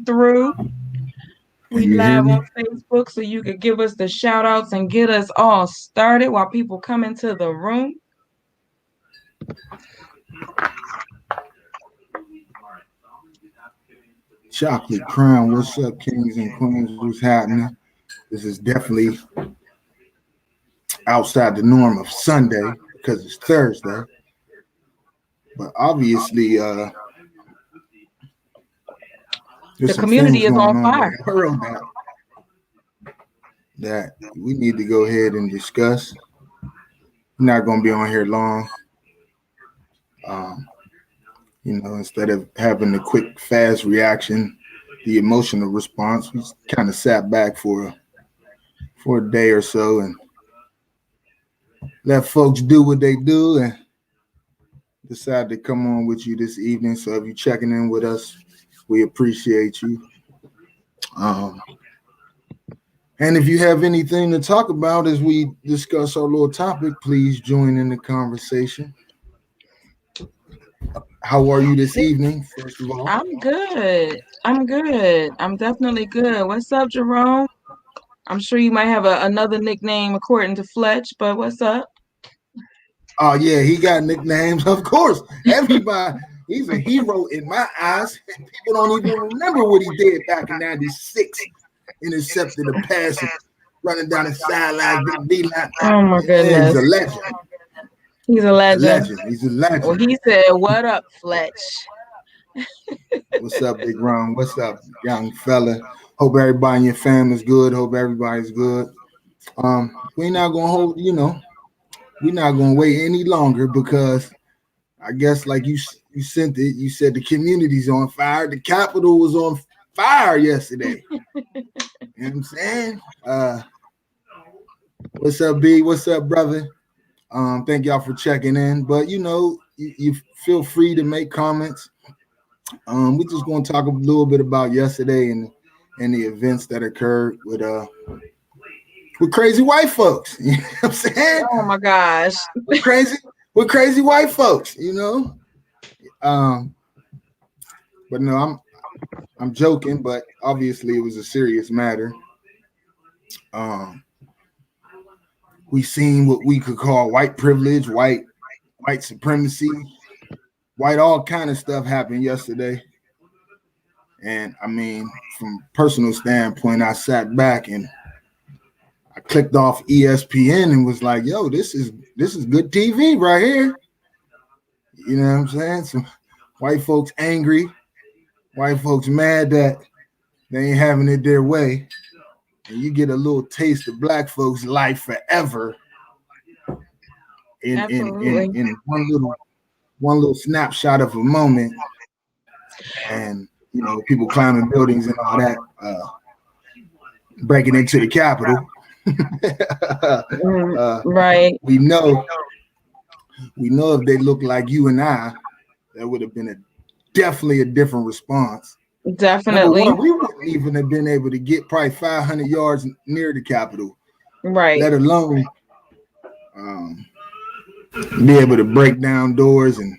through. Can We you hear live on me? Facebook, so you could give us the shout outs and get us all started while people come into the room. Chocolate Crown, what's up, kings and queens? What's happening? This is definitely outside the norm of Sunday because it's Thursday. But obviously, The there's some community things is going on on with fire. the world that we need to go ahead and discuss. We're not going to be on here long. Um, instead of having the quick, fast reaction, the emotional response, we kind of sat back for a day or so and let folks do what they do and decide to come on with you this evening. So if you're checking in with us, we appreciate you. Um, and if you have anything to talk about as we discuss our little topic, please join in the conversation. How are you this evening, first of all? I'm good. I'm good. I'm definitely good. What's up, Jerome? I'm sure you might have another nickname according to Fletch, but what's up? Oh, yeah, he got nicknames, of course. Everybody, he's a hero in my eyes. People don't even remember what he did back in 96. Intercepted a pass and running down the sidelines, getting beeline. Oh my Yeah, he's goodness. a legend. He's a A legend. legend. He's a Well, legend. he said, "What up, Fletch?" What's up, Big Ron? What's up, young fella? Hope everybody in your family's good. Hope everybody's good. We're not gonna we're not gonna wait any longer because I guess like you sent it, you said the community's on fire. The Capitol was on fire yesterday. You know what I'm saying? What's up, B? What's up, brother? Thank y'all for checking in. But you feel free to make comments. We're just gonna talk a little bit about yesterday and the events that occurred with crazy white folks. You know what I'm saying? Oh my gosh. With crazy white folks, But no, I'm joking, but obviously it was a serious matter. Um, we seen what we could call white privilege, white supremacy, white all kind of stuff happened yesterday. And I mean, from a personal standpoint, I sat back and I clicked off ESPN and was like, "Yo, this is good TV right here." You know what I'm saying? Some white folks angry, white folks mad that they ain't having it their way, and you get a little taste of black folks' life forever Absolutely. in one little snapshot of a moment, and people climbing buildings and all that, breaking into the Capitol. Right. We know if they look like you and I, that would have been definitely a different response. Number Definitely. one, we wouldn't even have been able to get probably 500 yards near the Capitol, Right. let alone be able to break down doors and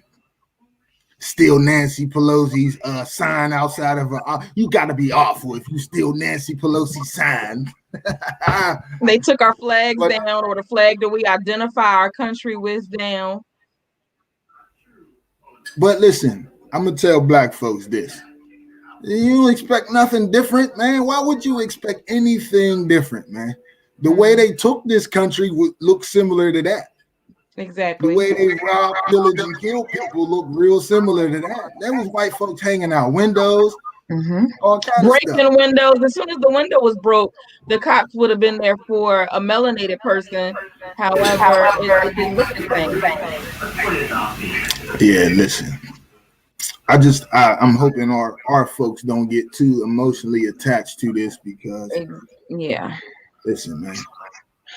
steal Nancy Pelosi's sign outside of her. You got to be awful if you steal Nancy Pelosi's sign. They took our flags down, or the flag that we identify our country with down. But listen, I'm going to tell black folks this. You expect nothing different, man. Why would you expect anything different, man? The way they took this country would look similar to that. Exactly. The way they rob, pillage, and kill people look real similar to that. That was white folks hanging out windows, all kind of stuff. Breaking windows. As soon as the window was broke, the cops would have been there for a melanated person. However, it didn't look the same. Yeah, listen. I'm hoping our folks don't get too emotionally attached to this because yeah. Listen, man.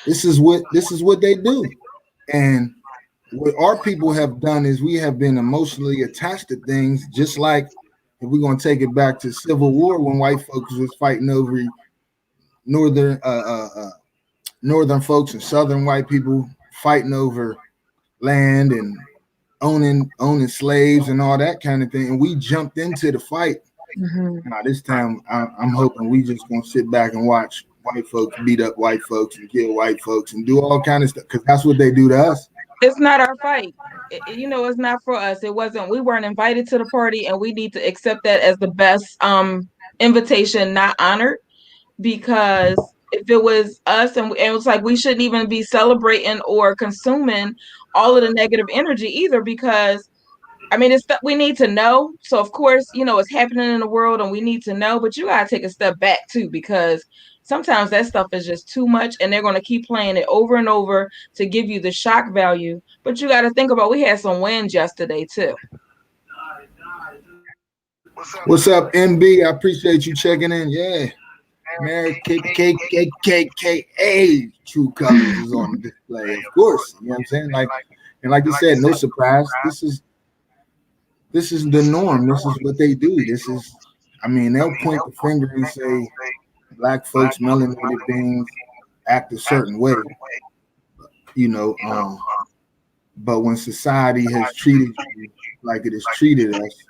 This is what they do. And what our people have done is we have been emotionally attached to things, just like if we're gonna take it back to Civil War when white folks was fighting over northern folks and southern white people fighting over land and owning slaves and all that kind of thing. And we jumped into the fight Hmm. Now this time, I'm hoping we just gonna sit back and watch white folks beat up white folks and kill white folks and do all kind of stuff because that's what they do to us. It's not our fight. It's not for us. It wasn't. We weren't invited to the party, and we need to accept that as the best invitation, not honored. Because if it was us, and it was like we shouldn't even be celebrating or consuming all of the negative energy either, because I mean, it's we need to know. So of course, it's happening in the world, and we need to know. But you gotta take a step back too, because sometimes that stuff is just too much, and they're gonna keep playing it over and over to give you the shock value. But you got to think about, we had some wins yesterday too. What's up, MB? I appreciate you checking in. Yeah, Mary KKKKA True Colors is on display, of course. You know what I'm saying? Like you said, no surprise. This is the norm. This is what they do. I mean, they'll point the finger and say black folks, melanated beings act a certain way, you know. But when society has treated you like it has treated us,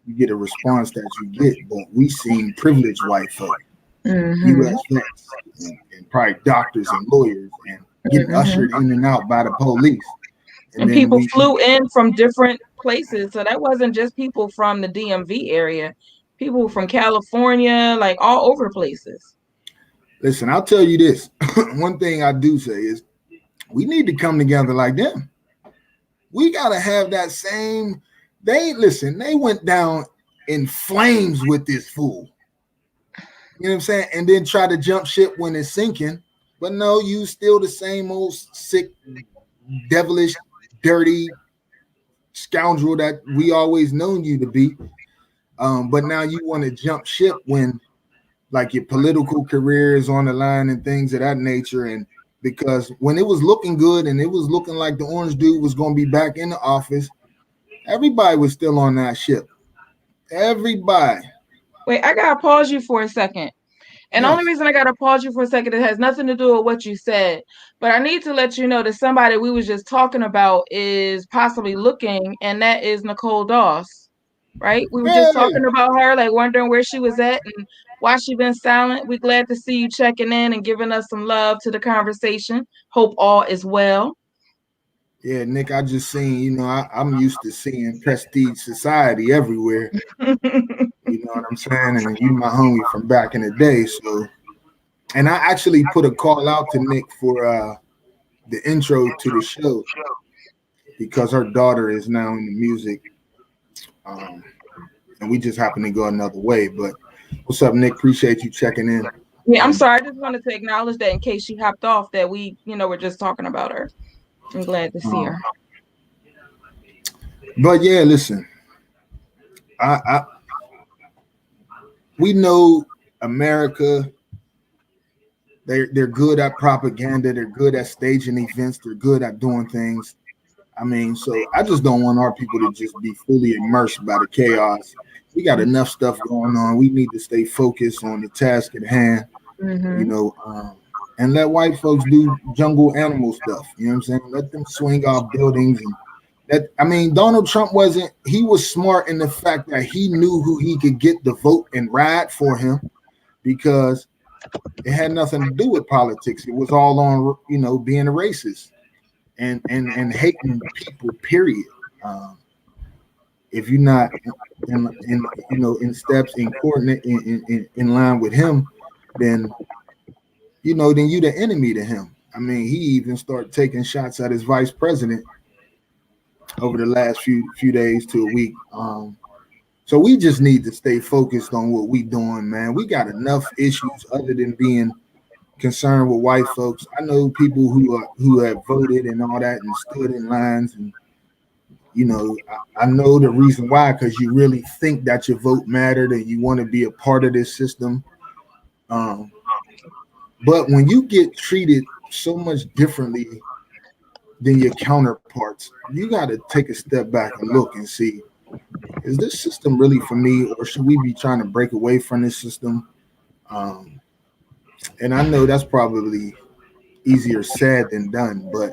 you get a response that you get. But we seen privileged white folk, U.S. vets, and probably doctors and lawyers, and getting ushered in and out by the police. And people flew in from different places. So that wasn't just people from the DMV area. People from California, like all over the places. Listen, I'll tell you this. One thing I do say is we need to come together like them. We got to have that same. They went down in flames with this fool. You know what I'm saying? And then try to jump ship when it's sinking. But no, you still the same old sick, devilish, dirty scoundrel that we always known you to be. But now you want to jump ship when like your political career is on the line and things of that nature. And because when it was looking good and it was looking like the orange dude was going to be back in the office, everybody was still on that ship. Everybody. Wait, I got to pause you for a second. And the only reason I got to pause you for a second, it has nothing to do with what you said. But I need to let you know that somebody we was just talking about is possibly looking, and that is Nicole Doss, right? We were just talking about her, like wondering where she was at and why she been silent. We're glad to see you checking in and giving us some love to the conversation. Hope all is well. Yeah, Nick, I just seen, I'm used to seeing prestige society everywhere. You know what I'm saying? And you my homie from back in the day. So, and I actually put a call out to Nick for the intro to the show because her daughter is now in the music. And we just happen to go another way. But what's up, Nick? Appreciate you checking in. Yeah, I'm sorry. I just wanted to acknowledge that in case she hopped off, that we, we're just talking about her. I'm glad to see her. But yeah, listen, we know America. They're good at propaganda. They're good at staging events. They're good at doing things. I mean, so I just don't want our people to just be fully immersed by the chaos. We got enough stuff going on. We need to stay focused on the task at hand, and let white folks do jungle animal stuff. You know what I'm saying? Let them swing off buildings. And Donald Trump he was smart in the fact that he knew who he could get the vote and ride for him because it had nothing to do with politics. It was all on, being a racist and hating people, period. If you're not in steps in coordinate in line with him, then you the enemy to him. I mean, he even started taking shots at his vice president over the last few days to a week. So we just need to stay focused on what we doing, man. We got enough issues other than being concerned with white folks. I know people who have voted and all that and stood in lines, and I know the reason why, because you really think that your vote mattered and you want to be a part of this system. But when you get treated so much differently than your counterparts, you got to take a step back and look and see, is this system really for me, or should we be trying to break away from this system? And I know that's probably easier said than done, but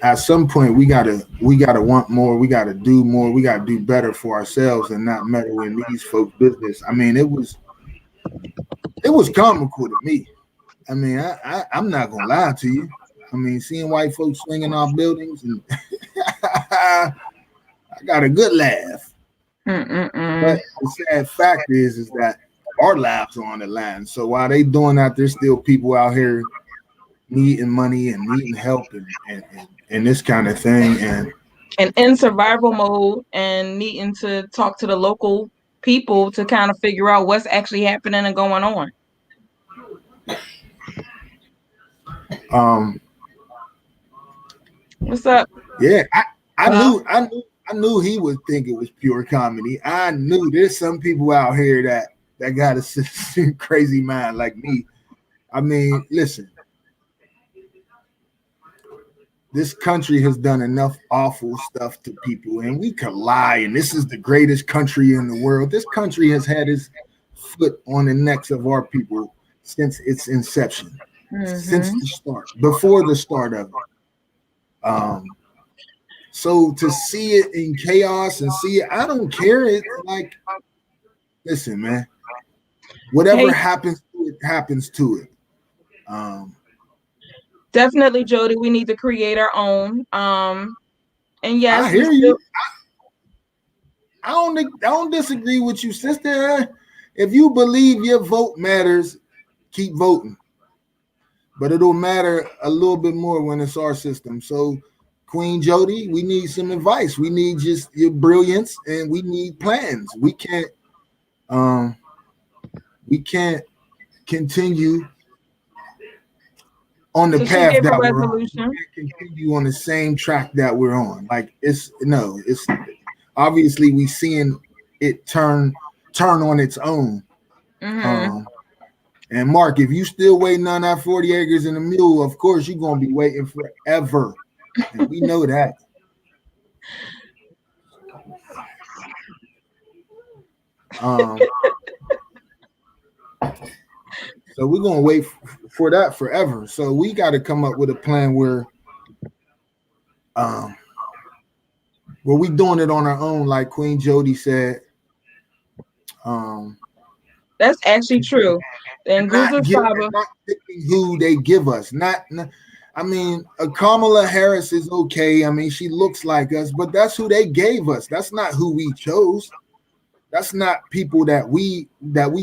at some point we gotta want more, we gotta do more, we gotta do better for ourselves and not meddle in these folks' business. I mean, it was comical to me. I mean, I'm not gonna lie to you. I mean, seeing white folks swinging off buildings, and I got a good laugh. Mm-mm-mm. But the sad fact is that our lives are on the line. So while they doing that, there's still people out here needing money and needing help and this kind of thing. And in survival mode and needing to talk to the local people to kind of figure out what's actually happening and going on. Um, What's up? yeah, I knew he would think it was pure comedy. I knew there's some people out here that got a crazy mind like me. I mean, listen, this country has done enough awful stuff to people, and we could lie, and this is the greatest country in the world. This country has had its foot on the necks of our people since its inception, since the start, before the start of it. So to see it in chaos and see it, I don't care. It's like, listen, man, whatever happens to it, happens to it. Definitely, Jody, we need to create our own. And yes, I hear you. I don't disagree with you, sister. If you believe your vote matters, keep voting. But it'll matter a little bit more when it's our system. So, Queen Jody, we need some advice. We need just your brilliance, and we need plans. We can't continue on the path that we're on. We can't continue on the same track that we're on. Like it's obviously we seeing it turn on its own. And Mark, if you still waiting on that 40 acres and a mule, of course you're gonna be waiting forever. And we know that. So we're gonna wait for that forever. So we got to come up with a plan where we doing it on our own, like Queen Jody said. That's actually true. And not picking who they give us. I mean, Kamala Harris is okay. I mean, she looks like us, but that's who they gave us. That's not who we chose. That's not people that we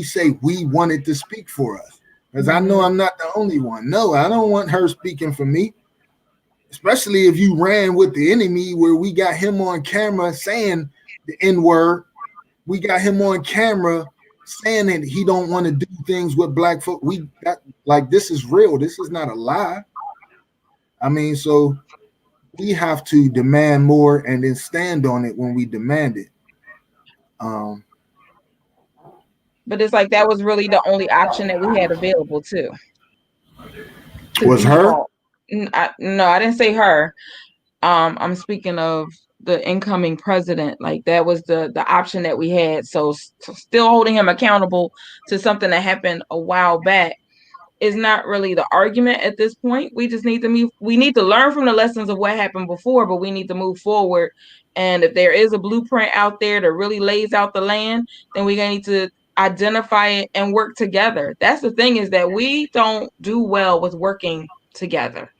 say we wanted to speak for us. Because I know I'm not the only one. No, I don't want her speaking for me. Especially if you ran with the enemy where we got him on camera saying the N-word. We got him on camera saying that he don't want to do things with black folk. This is real. This is not a lie. I mean, so we have to demand more and then stand on it when we demand it. But it's like that was really the only option that we had available too. Was her? No, I didn't say her. I'm speaking of the incoming president. Like that was the option that we had. So still holding him accountable to something that happened a while back is not really the argument at this point. We just need to move. We need to learn from the lessons of what happened before, but we need to move forward. And if there is a blueprint out there that really lays out the land, then we're gonna need to identify it and work together. That's the thing, is that we don't do well with working together.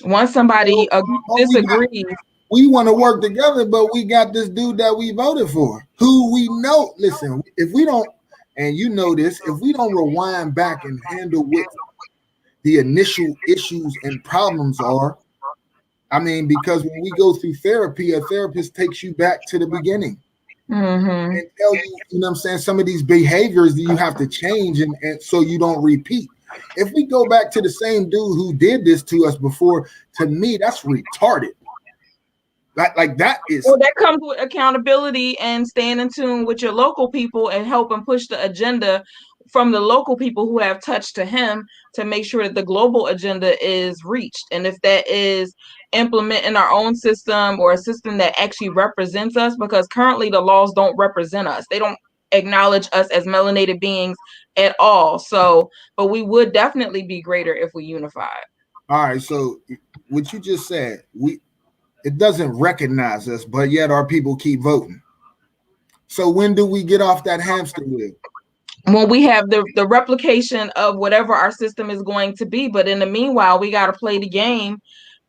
Once somebody disagrees, we want to work together, but we got this dude that we voted for, who we know. Listen, if we don't, and you know this, if we don't rewind back and handle what the initial issues and problems are, I mean, because when we go through therapy, a therapist takes you back to the beginning and tell you, you know what I'm saying, some of these behaviors that you have to change and so you don't repeat. If we go back to the same dude who did this to us before, to me, that's retarded. Like that is. Well, that comes with accountability and staying in tune with your local people and helping push the agenda from the local people who have touched to him to make sure that the global agenda is reached. And if that is implementing our own system or a system that actually represents us, because currently the laws don't represent us. They don't acknowledge us as melanated beings at all. So, but we would definitely be greater if we unified. All right. So what you just said, it doesn't recognize us, but yet our people keep voting. So when do we get off that hamster wheel? When we have the replication of whatever our system is going to be. But in the meanwhile, we got to play the game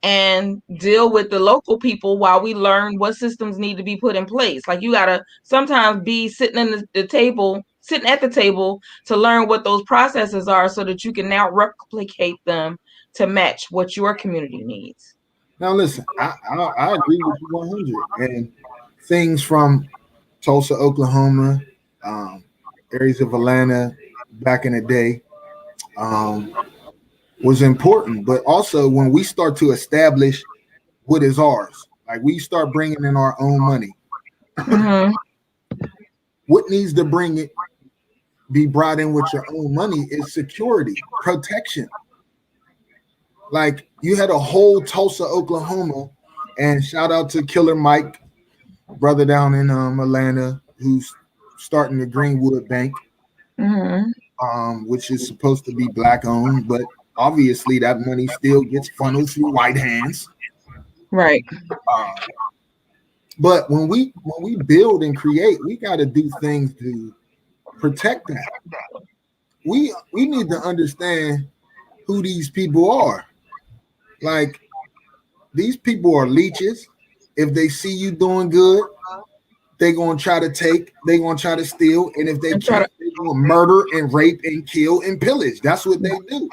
and deal with the local people while we learn what systems need to be put in place. Like you got to sometimes be sitting sitting at the table to learn what those processes are so that you can now replicate them to match what your community needs. Now, listen, I agree with you 100. And things from Tulsa, Oklahoma, um, areas of Atlanta back in the day um, was important. But also, when we start to establish what is ours, like we start bringing in our own money, Mm-hmm. what needs to be brought in with your own money is security, protection. Like you had a whole Tulsa, Oklahoma, and shout out to Killer Mike, brother down in Atlanta, who's starting the Greenwood Bank, Mm-hmm. which is supposed to be black owned, but obviously that money still gets funneled through white hands. Right. Uh, but when we build and create, we got to do things to protect that. We need to understand who these people are. Like these people are leeches. If they see you doing good, they're gonna try to take, they're gonna try to steal, and if they can't, they're gonna murder and rape and kill and pillage. That's what they do.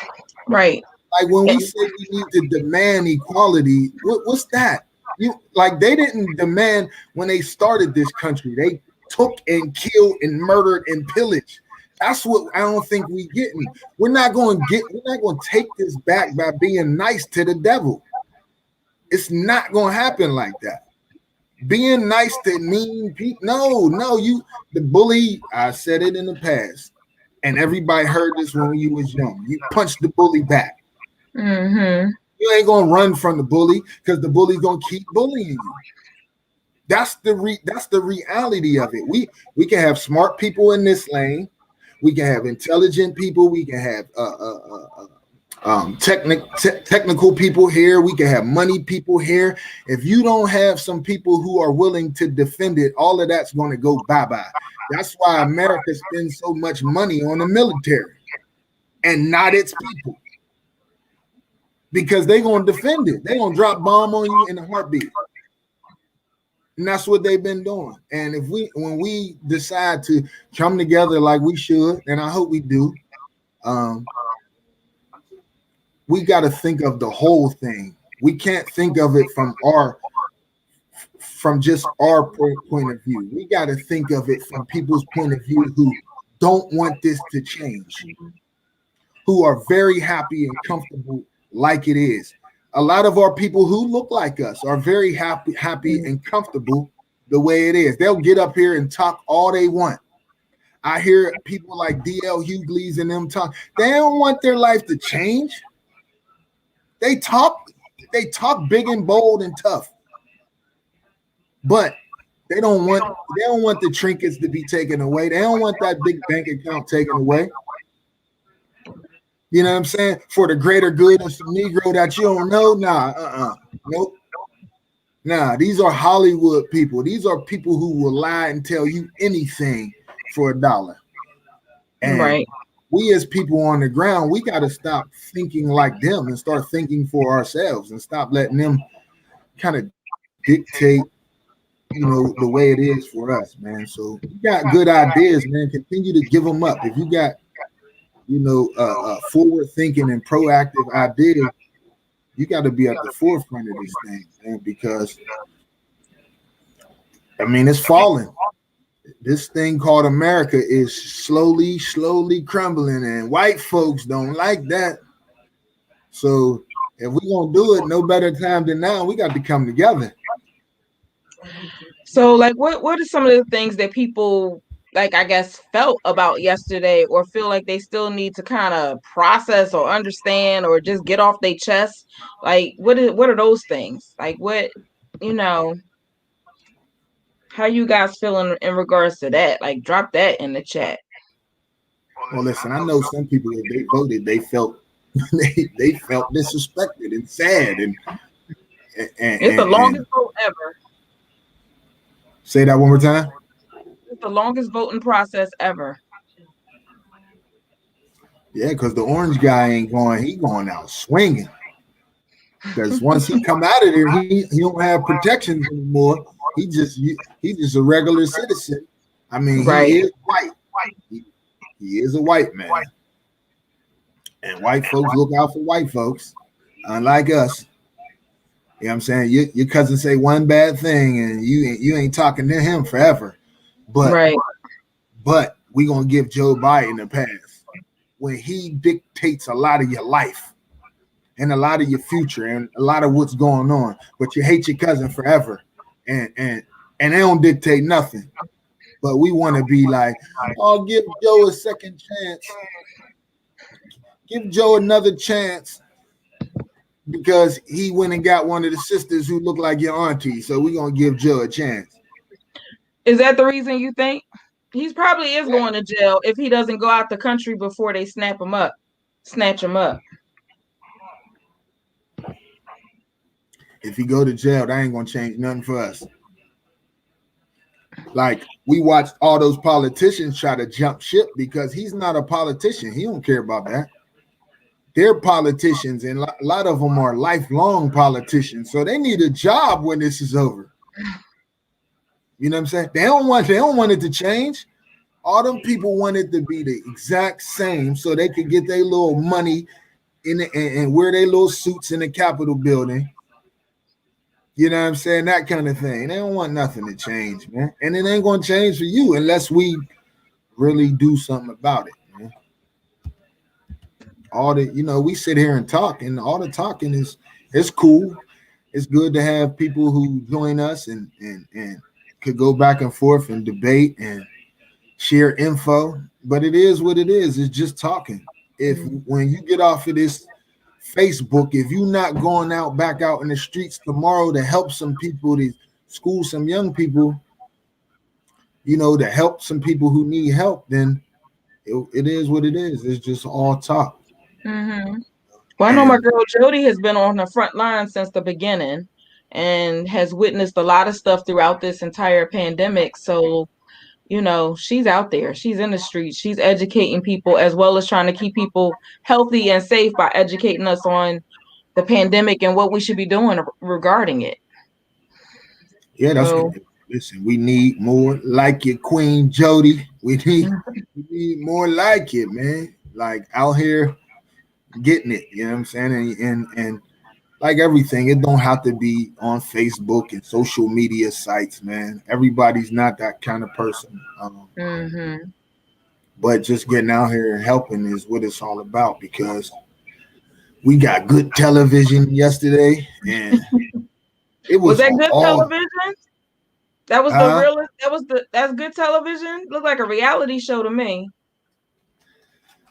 Right. Like when we say we need to demand equality, what's that? You like they didn't demand when they started this country. They took and killed and murdered and pillaged. That's what I don't think we getting. We're not going to take this back by being nice to the devil. It's not going to happen like that. Being nice to mean people. No, the bully. I said it in the past, and everybody heard this when you was young. You punch the bully back. Mm-hmm. You ain't gonna run from the bully because the bully's gonna keep bullying you. That's the reality of it. We can have smart people in this lane. We can have intelligent people. We can have technical people here. We can have money people here. If you don't have some people who are willing to defend it, all of that's going to go bye-bye. That's why America spends so much money on the military and not its people. Because they're going to defend it. They're going to drop bomb on you in a heartbeat. And that's what they've been doing. And when we decide to come together like we should, and I hope we do, we got to think of the whole thing. We can't think of it from just our point of view. We got to think of it from people's point of view who don't want this to change, who are very happy and comfortable like it is. A lot of our people who look like us are very happy and comfortable the way it is. They'll get up here and talk all they want. I hear people like D.L. Hughley's and them talk. They don't want their life to change. They talk big and bold and tough, but they don't want the trinkets to be taken away. They don't want that big bank account taken away. You know what I'm saying? For the greater good of some Negro that you don't know. Nope. Nah, these are Hollywood people. These are people who will lie and tell you anything for $1. And right. We as people on the ground, we got to stop thinking like them and start thinking for ourselves and stop letting them kind of dictate, the way it is for us, man. So you got good ideas, man. Continue to give them up. If you got forward thinking and proactive ideas, you got to be at the forefront of this thing, man, because it's falling. This thing called America is slowly crumbling, and white folks don't like that. So if we're gonna do it, no better time than now. We got to come together. So, like, what are some of the things that people, like, I guess, felt about yesterday, or feel like they still need to kind of process or understand or just get off their chest? Like, what are those things? Like, how you guys feeling in regards to that? Like, drop that in the chat. Well, listen, I know some people, if they voted, they felt they felt disrespected and sad It's the and longest vote ever. say that one more time. It's the longest voting process ever. Yeah, because the orange guy ain't going. He going out swinging. Because once he come out of there, he don't have protections anymore. He's just a regular citizen. I mean, Right. he is white. He is a white man, and white folks look out for white folks, unlike us. You know what I'm saying? Your cousin say one bad thing, and you ain't talking to him forever. But Right. we gonna give Joe Biden a pass when he dictates a lot of your life and a lot of your future and a lot of what's going on. But you hate your cousin forever, and they don't dictate nothing. But we want to be like, oh, give Joe a second chance. Give Joe another chance because he went and got one of the sisters who look like your auntie. So we're going to give Joe a chance. Is that the reason you think? He's probably is going to jail if he doesn't go out the country before they snatch him up. If he go to jail, that ain't going to change nothing for us. Like, we watched all those politicians try to jump ship because he's not a politician. He don't care about that. They're politicians, and a lot of them are lifelong politicians. So they need a job when this is over. You know what I'm saying? They don't want it to change. All them people want it to be the exact same so they could get their little money and wear their little suits in the Capitol building. You know what I'm saying? That kind of thing. They don't want nothing to change, man. And it ain't going to change for you unless we really do something about it, man. We sit here and talk, and all the talking it's cool. It's good to have people who join us and could go back and forth and debate and share info. But it is what it is. It's just talking. When you get off of this Facebook, if you're not going back out in the streets tomorrow to help some people, to school some young people, to help some people who need help, then it is what it is. It's just all talk. Mm-hmm. Well, I know my girl Jody has been on the front line since the beginning and has witnessed a lot of stuff throughout this entire pandemic. So, she's out there. She's in the streets. She's educating people as well as trying to keep people healthy and safe by educating us on the pandemic and what we should be doing regarding it. Yeah, listen, we need more like it, Queen Jody. We need more like it, man. Like out here getting it, you know what I'm saying? And like everything, it don't have to be on Facebook and social media sites, man. Everybody's not that kind of person. But just getting out here and helping is what it's all about, because we got good television yesterday, and it was that good television? That was the realest. That's good television. Looked like a reality show to me.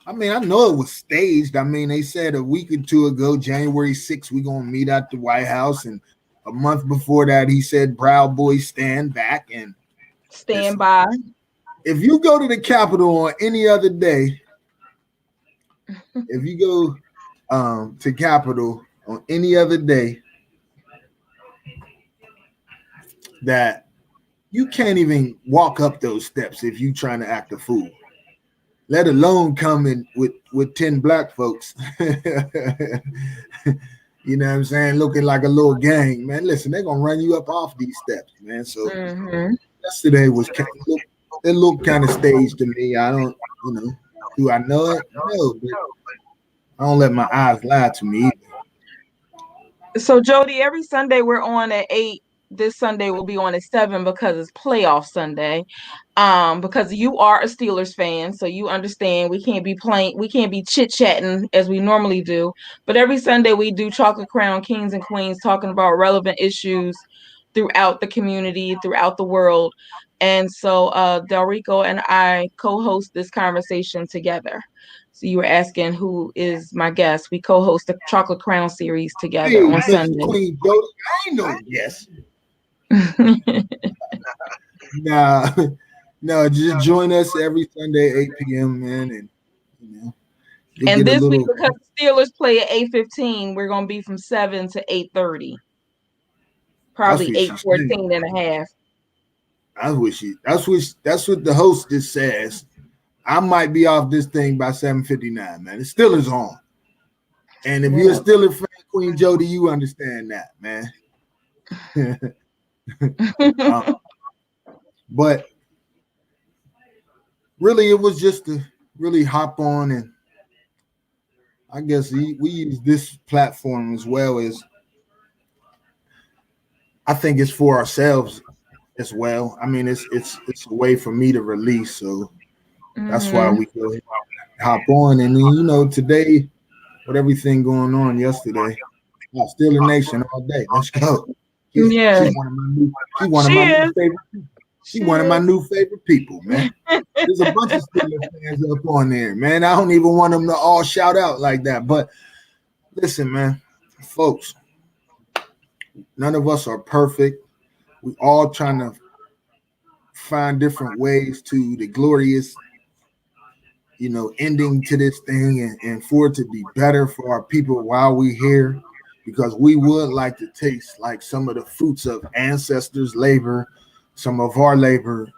I mean, I know it was staged. I mean, they said a week or two ago, January 6th, we're going to meet at the White House. And a month before that, he said, Proud Boys stand back and stand by. If you go to the Capitol on any other day, if you go to Capitol on any other day, that you can't even walk up those steps if you're trying to act a fool. Let alone come in with 10 black folks. You know what I'm saying? Looking like a little gang, man. Listen, they're gonna run you up off these steps, man. So yesterday it looked kind of staged to me. I don't, do I know it? No, but I don't let my eyes lie to me either. So Jody, every Sunday we're on at 8. This Sunday will be on at 7 because it's playoff Sunday. Because you are a Steelers fan, so you understand we can't be chit-chatting as we normally do. But every Sunday we do Chocolate Crown Kings and Queens, talking about relevant issues throughout the community, throughout the world. And so Delrico and I co-host this conversation together. So you were asking who is my guest. We co-host the Chocolate Crown series together on Sunday. Queen Jody, I ain't no guest. No, just join us every Sunday, 8 p.m., man, and You'll And get a this week, little. because the Steelers play at 8:15, we're gonna be from 7 to 8:30. That's Probably what she said. 8:14 and a half. That's what the hostess says. I might be off this thing by 7:59, man. It still is on. And if you're still a fan, Queen Jody, you understand that, man. But really, it was just to really hop on, and I guess we use this platform as well as I think it's for ourselves as well. I mean, it's a way for me to release, so that's why we go ahead and hop on. And then today, with everything going on yesterday, still a nation all day. Let's go. She's one of my new. She's one of my new favorite. She's one of my new favorite people, man. There's a bunch of Steelers fans up on there, man. I don't even want them to all shout out like that. But listen, man, folks, none of us are perfect. We all trying to find different ways to the glorious, ending to this thing and for it to be better for our people while we're here, because we would like to taste like some of the fruits of ancestors' labor, some of our labor.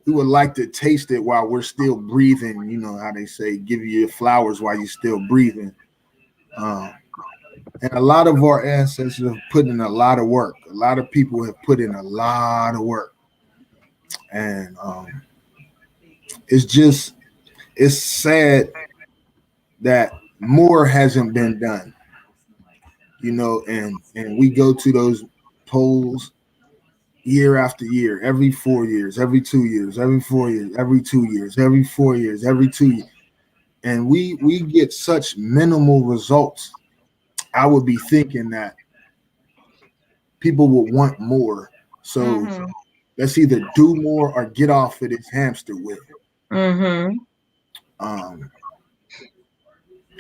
We would like to taste it while we're still breathing. You know how they say, give you your flowers while you're still breathing. And a lot of our ancestors have put in a lot of work. A lot of people have put in a lot of work. And it's sad that more hasn't been done. And we go to those polls year after year, every 4 years, every 2 years, every 4 years, every 2 years, every 4 years, every 2 years. And we get such minimal results. I would be thinking that people would want more. So let's either do more or get off of this hamster wheel. And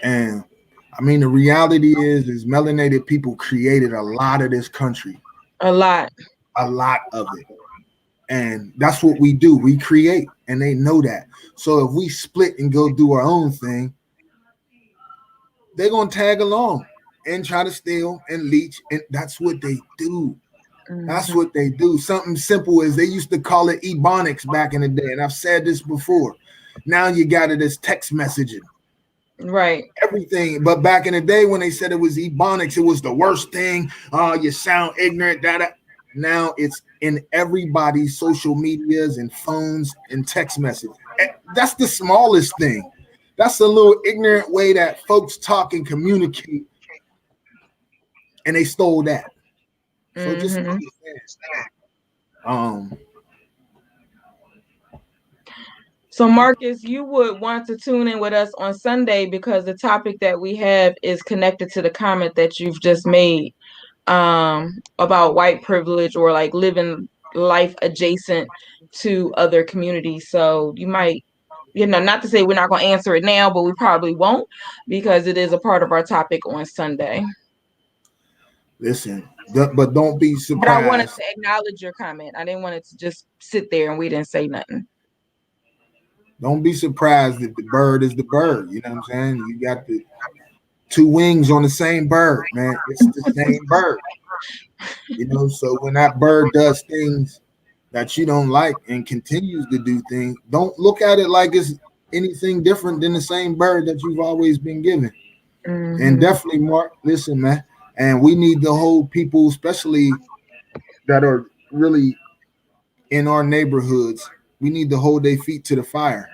I mean, the reality is melanated people created a lot of this country. A lot of it. And that's what we do. We create, and they know that. So if we split and go do our own thing, they're going to tag along and try to steal and leech. And that's what they do. That's what they do. Something simple as they used to call it ebonics back in the day. And I've said this before. Now you got it as text messaging. Right. Everything. But back in the day when they said it was ebonics, it was the worst thing. You sound ignorant. Now it's in everybody's social medias and phones and text messages. That's the smallest thing. That's a little ignorant way that folks talk and communicate. And they stole that. So just So Marcus, you would want to tune in with us on Sunday because the topic that we have is connected to the comment that you've just made about white privilege or like living life adjacent to other communities. So you might, not to say we're not going to answer it now, but we probably won't because it is a part of our topic on Sunday. Listen, but don't be surprised. But I wanted to acknowledge your comment. I didn't want it to just sit there and we didn't say nothing. Don't be surprised if the bird is the bird. You know what I'm saying? You got the two wings on the same bird, man. It's the same bird. So when that bird does things that you don't like and continues to do things, don't look at it like it's anything different than the same bird that you've always been given. And definitely, Mark, listen, man. And we need to hold people, especially that are really in our neighborhoods, we need to hold their feet to the fire.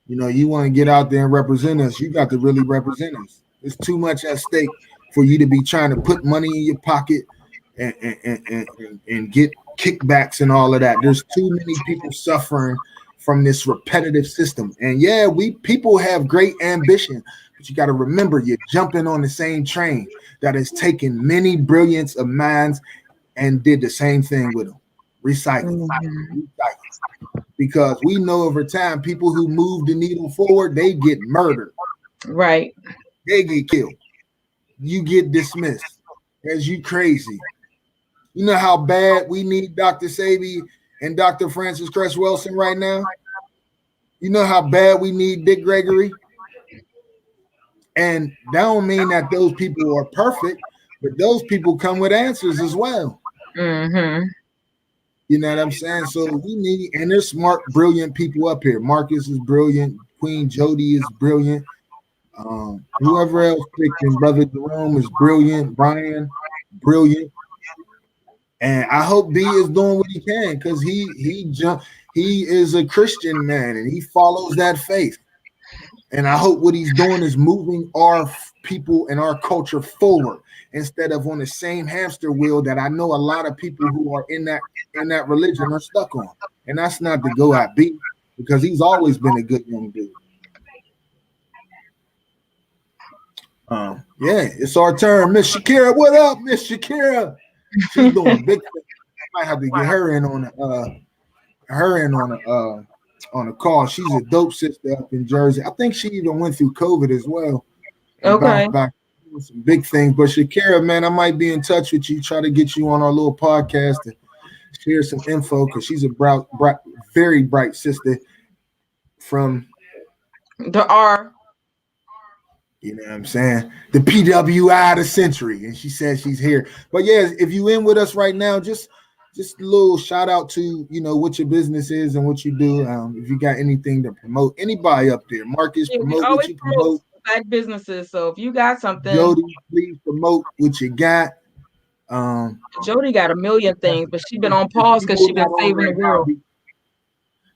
You want to get out there and represent us, you got to really represent us. There's too much at stake for you to be trying to put money in your pocket and get kickbacks and all of that. There's too many people suffering from this repetitive system. And yeah, people have great ambition, but you got to remember you're jumping on the same train that has taken many brilliance of minds and did the same thing with them. Recycle. Because we know over time, people who move the needle forward, they get murdered. Right. They get killed. You get dismissed as you crazy. You know how bad we need Dr. Sebi and Dr. Francis Cress Wilson right now? You know how bad we need Dick Gregory? And that don't mean that those people are perfect, but those people come with answers as well. Mm-hmm. You know what I'm saying? So we need, and there's smart, brilliant people up here. Marcus is brilliant. Queen Jody is brilliant. Whoever else picked in Brother Jerome is brilliant. Brian, brilliant. And I hope B is doing what he can because he is a Christian man and he follows that faith. And I hope what he's doing is moving our people and our culture forward instead of on the same hamster wheel that I know a lot of people who are in that religion are stuck on. And that's not to go at B because he's always been a good young dude. Yeah, it's our turn. Miss Shakira, what up, Miss Shakira? She's doing big things. I might have to get her in on a call. She's a dope sister up in Jersey. I think she even went through COVID as well. And Okay. back some big things. But Shakira, man, I might be in touch with you, try to get you on our little podcast and share some info because she's a very bright sister from The R. You know what I'm saying? The PWI of the century. And she says she's here. But yeah, if you in with us right now, just a little shout out to, what your business is and what you do. If you got anything to promote, anybody up there, Marcus, promote what you promote. Black businesses. So if you got something, Jody, please promote what you got. Jody got a million things, but she's been on pause because she's been saving the world.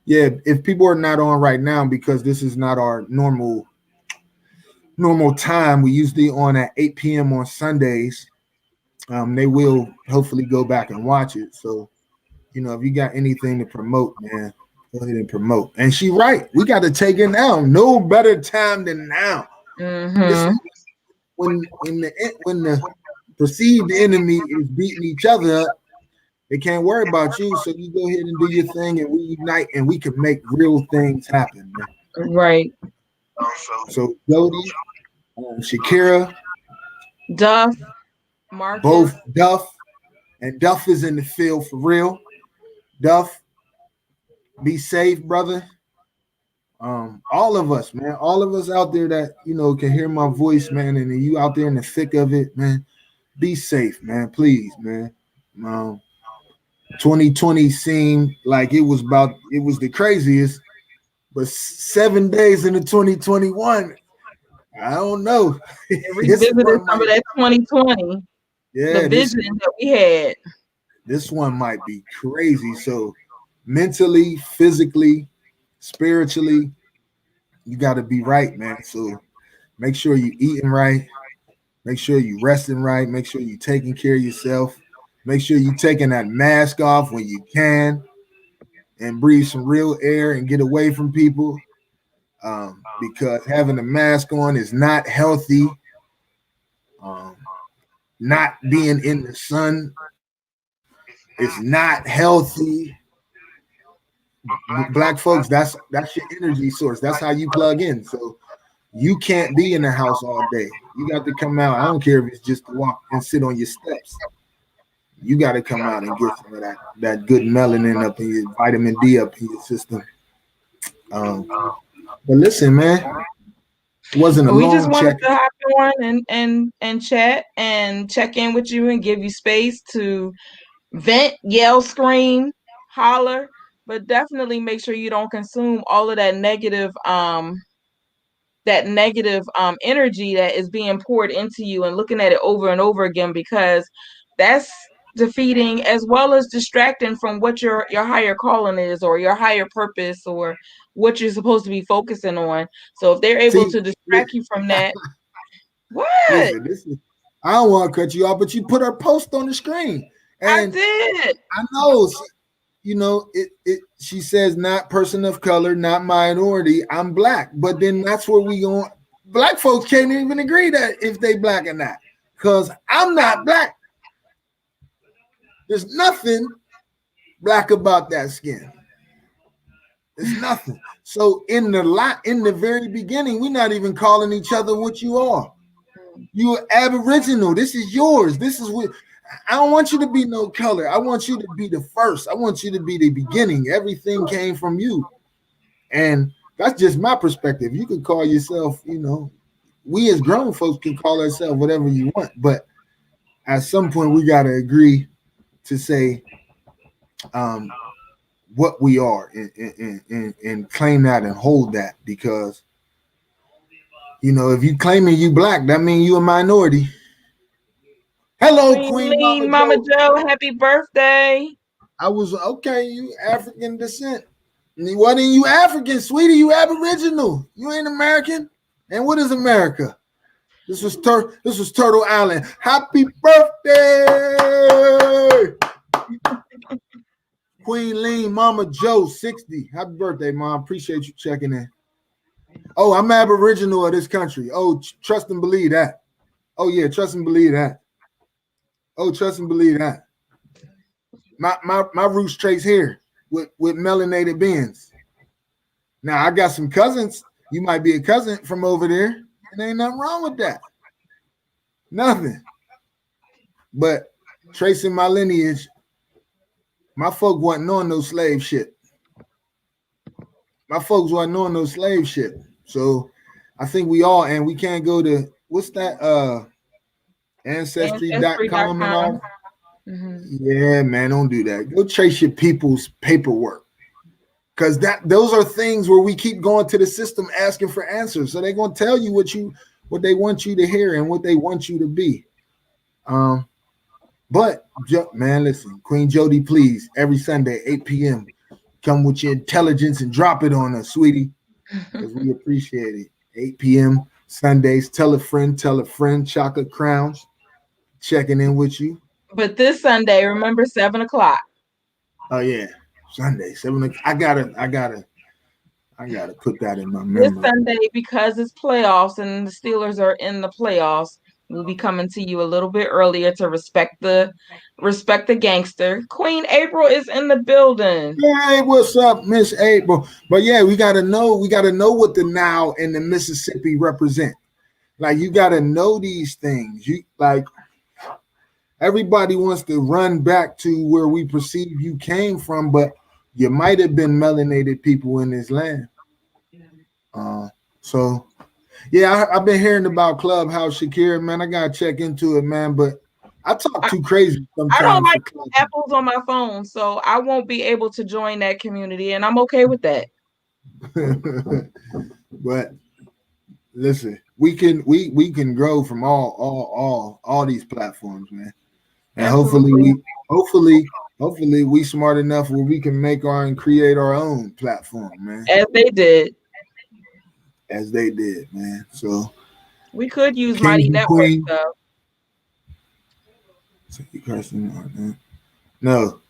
Yeah, if people are not on right now because this is not our normal time, we usually on at 8 p.m. on Sundays. They will hopefully go back and watch it. So, if you got anything to promote, man, go ahead and promote. And she right. We got to take it now. No better time than now. Mm-hmm. When the perceived enemy is beating each other up, they can't worry about you. So you go ahead and do your thing, and we unite, and we can make real things happen, man. Right. So Jody, Shakira, Duff, Marcus. Both Duff, and Duff is in the field for real. Duff, be safe, brother. All of us, man, all of us out there that can hear my voice, man, and you out there in the thick of it, man, be safe, man, please, man. 2020 seemed like it was the craziest, but 7 days into 2021, I don't know. Revisited some of that 2020. Yeah, the vision that we had. This one might be crazy. So mentally, physically, spiritually, you got to be right, man. So make sure you eating right. Make sure you resting right. Make sure you taking care of yourself. Make sure you taking that mask off when you can and breathe some real air and get away from people. Because having a mask on is not healthy. Not being in the sun is not healthy. Black folks, that's your energy source. That's how you plug in. So you can't be in the house all day. You got to come out. I don't care if it's just to walk and sit on your steps. You got to come out and get some of that good melanin up in your vitamin D up in your system. But listen, man, it wasn't a long check. We just wanted to hop on and chat and check in with you and give you space to vent, yell, scream, holler, but definitely make sure you don't consume all of that negative energy that is being poured into you and looking at it over and over again, because that's defeating as well as distracting from what your higher calling is or your higher purpose or what you're supposed to be focusing on. So if they're able to distract you from that, what? Listen, I don't want to cut you off, but you put her post on the screen. And I did. I know, she says not person of color, not minority, I'm black. But then that's where we going. Black folks can't even agree that if they black or not, because I'm not black. There's nothing black about that skin. There's nothing. So in the very beginning, we're not even calling each other what you are. You're Aboriginal. This is yours. This is what I don't want you to be no color. I want you to be the first. I want you to be the beginning. Everything came from you. And that's just my perspective. You could call yourself, we as grown folks can call ourselves whatever you want, but at some point we got to agree to say what we are and claim that and hold that, because if you claiming you black, that means you a minority. Hello, Queen Mama Mama Joe. Joe, happy birthday. I was okay. You African descent. What are you African, sweetie? You Aboriginal. You ain't American. And what is America? This was Turtle Island. Happy birthday, Queen Lean, Mama Joe, 60. Happy birthday, Mom. Appreciate you checking in. Oh, I'm Aboriginal of this country. Oh, trust and believe that. Oh yeah, trust and believe that. Oh, trust and believe that. My roots trace here with melanated beings. Now I got some cousins. You might be a cousin from over there, and ain't nothing wrong with that. Nothing. But tracing my lineage, my folk wasn't on no slave shit. My folks wasn't on no slave shit. So I think we all, and we can't go to what's that ancestry.com and all. Mm-hmm. Yeah, man, don't do that. Go trace your people's paperwork. Because those are things where we keep going to the system asking for answers. So they're gonna tell you what they want you to hear and what they want you to be. But man, listen, Queen Jody, please, every Sunday, 8 p.m. Come with your intelligence and drop it on us, sweetie. Because we appreciate it. 8 p.m. Sundays. Tell a friend, Chocolate Crowns. Checking in with you. But this Sunday, remember 7 o'clock. Oh yeah. Sunday, 7 o'clock. I gotta put that in my memory. This Sunday, because it's playoffs and the Steelers are in the playoffs, we'll be coming to you a little bit earlier to respect the gangster. Queen April is in the building. Hey, what's up, Miss April? But yeah, we gotta know what the Nile and the Mississippi represent. Like, you gotta know these things. You like, everybody wants to run back to where we perceive you came from, but you might have been melanated people in this land. So yeah, I've been hearing about Clubhouse, Shakira, man. I gotta check into it, man. But I talk too crazy sometimes. I don't like apples on my phone, so I won't be able to join that community, and I'm okay with that. But listen, we can grow from all these platforms, man. And hopefully we smart enough where we can make and create our own platform, man. As they did, man. So we could use Mighty Network though. No.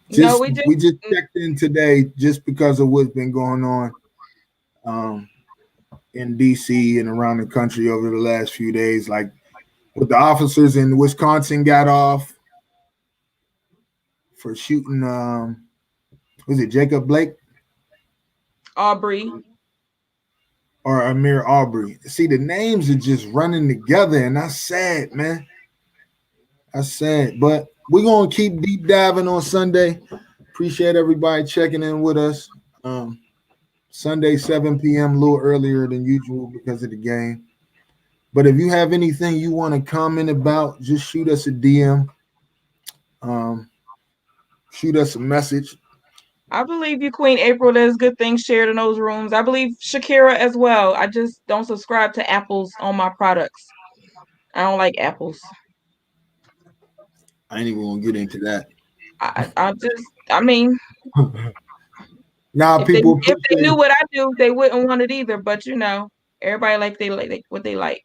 We just checked in today just because of what's been going on in DC and around the country over the last few days. Like, with the officers in Wisconsin got off for shooting was it Jacob Blake? Aubrey. Or Amir Aubrey. See, the names are just running together, and that's sad, man. That's sad. But we're gonna keep deep diving on Sunday. Appreciate everybody checking in with us. Sunday, 7 p.m., a little earlier than usual because of the game. But if you have anything you want to comment about, just shoot us a DM. Shoot us a message. I believe you, Queen April. There's good things shared in those rooms. I believe Shakira as well. I just don't subscribe to apples on my products. I don't like apples. I ain't even gonna get into that. I mean, now people, if they knew what I do, they wouldn't want it either. But everybody like what they like.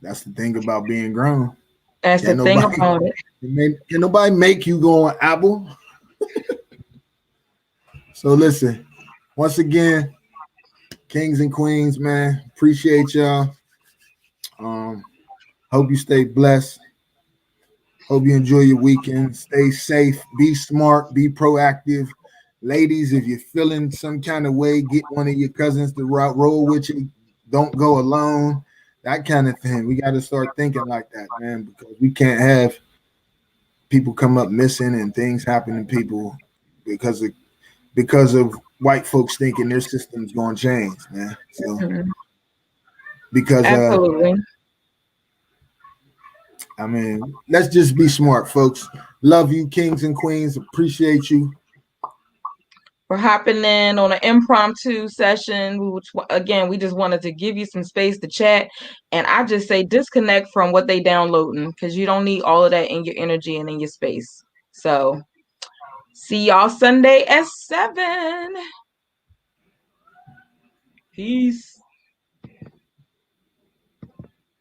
That's the thing about being grown. That's the thing about it. Can nobody make you go on Apple? So listen, once again, kings and queens, man, appreciate y'all. Hope you stay blessed. Hope you enjoy your weekend. Stay safe. Be smart. Be proactive. Ladies, if you're feeling some kind of way, get one of your cousins to roll with you. Don't go alone. That kind of thing. We got to start thinking like that, man, because we can't have people come up missing and things happen to people because of white folks thinking their system's going to change, man. So because Absolutely. I mean, let's just be smart, folks. Love you, kings and queens. Appreciate you for hopping in on an impromptu session, which again, we just wanted to give you some space to chat. And I just say disconnect from what they downloading, because you don't need all of that in your energy and in your space. So see y'all Sunday at 7. Peace.